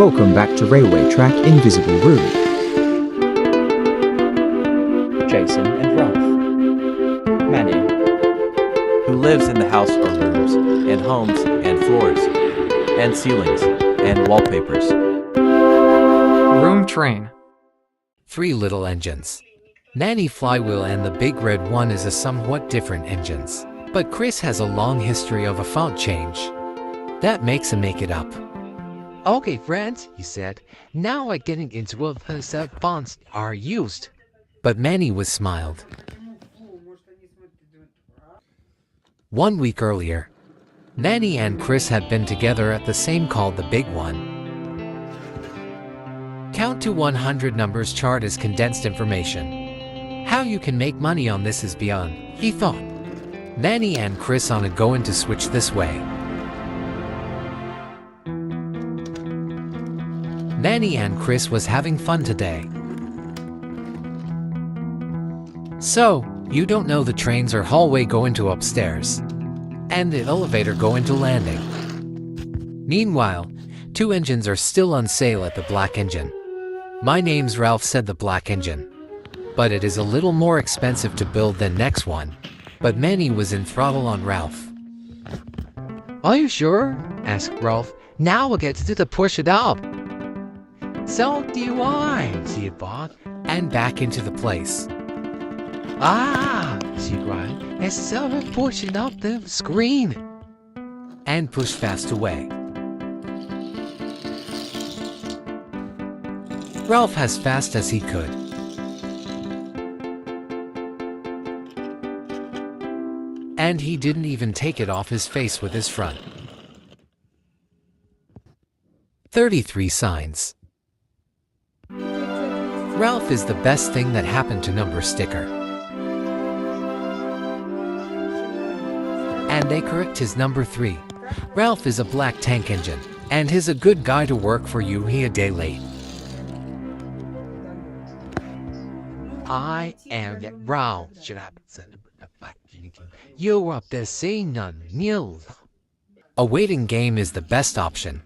Welcome back to Railway Track Invisible Room. Jason and Ralph. Manny. Who lives in the house or rooms, and homes, and floors, and ceilings, and wallpapers. Room train. 3 little engines. Manny flywheel and the big red one is a somewhat different engines. But Chris has a long history of a font change. That makes him make it up. Okay, friends, he said, now we're getting into what fonts are used. But Manny was smiled. 1 week earlier, Manny and Chris had been together at the same called the Big One. Count to 100 numbers chart is condensed information. How you can make money on this is beyond, he thought. Manny and Chris on a going to switch this way. Manny and Chris was having fun today. So, you don't know the trains or hallway go into upstairs. And the elevator go into landing. Meanwhile, 2 engines are still on sale at the black engine. My name's Ralph, said the black engine. But it is a little more expensive to build than next one. But Manny was in throttle on Ralph. Are you sure? Asked Ralph. Now we'll get to push it up. So do I, she thought. And back into the place. Ah, she cried, and so we're pushing up the screen. And pushed fast away. Ralph as fast as he could. And he didn't even take it off his face with his front. 33 signs. Ralph is the best thing that happened to number sticker. And they correct his number 3. Ralph is a black tank engine, and he's a good guy to work for you. He a day late. I am Ralph. Shut up. You're up there saying none, nil. A waiting game is the best option.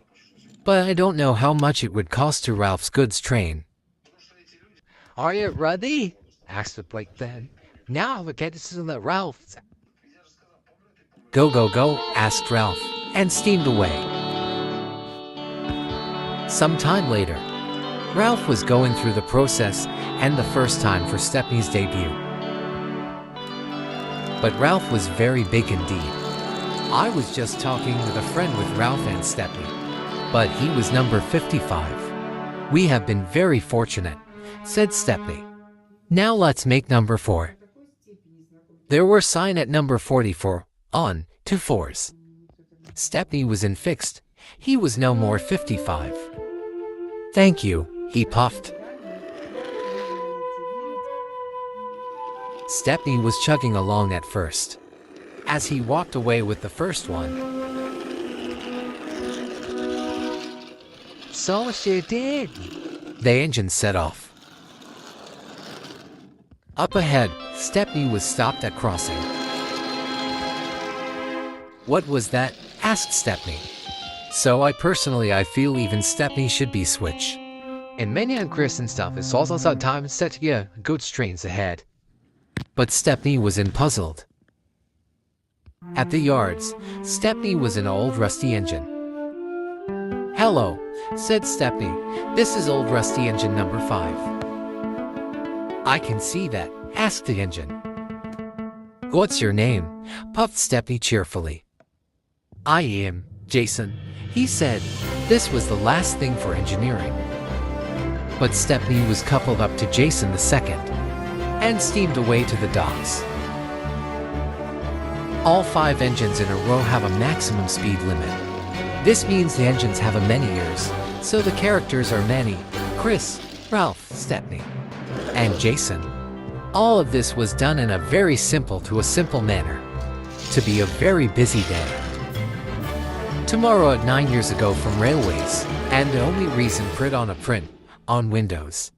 But I don't know how much it would cost to Ralph's goods train. Are you ready? Asked the Blake then. Now we get to the Ralphs. Go, go, go, asked Ralph, and steamed away. Some time later, Ralph was going through the process, and the first time for Stepney's debut. But Ralph was very big indeed. I was just talking with a friend with Ralph and Stepney, but he was number 55. We have been very fortunate, said Stepney. Now let's make number 4. There were sign at number 44, on, 2 4s. Stepney was in fixed. He was no more 55. Thank you, he puffed. Stepney was chugging along at first. As he walked away with the first one. So she did. The engine set off. Up ahead, Stepney was stopped at crossing. What was that? Asked Stepney. So I feel even Stepney should be switch. And Manny and Chris and stuff is also sometimes set to get good trains ahead. But Stepney was puzzled. At the yards, Stepney was an old rusty engine. Hello, said Stepney. This is old rusty engine number 5. I can see that, asked the engine. What's your name? Puffed Stepney cheerfully. I am Jason, he said. This was the last thing for engineering. But Stepney was coupled up to Jason the second, and steamed away to the docks. All 5 engines in a row have a maximum speed limit. This means the engines have a many years, so the characters are Manny, Chris, Ralph, Stepney, and Jason. All of this was done in a very simple manner. To be a very busy day. Tomorrow at 9 years ago from railways, and the only reason print on Windows.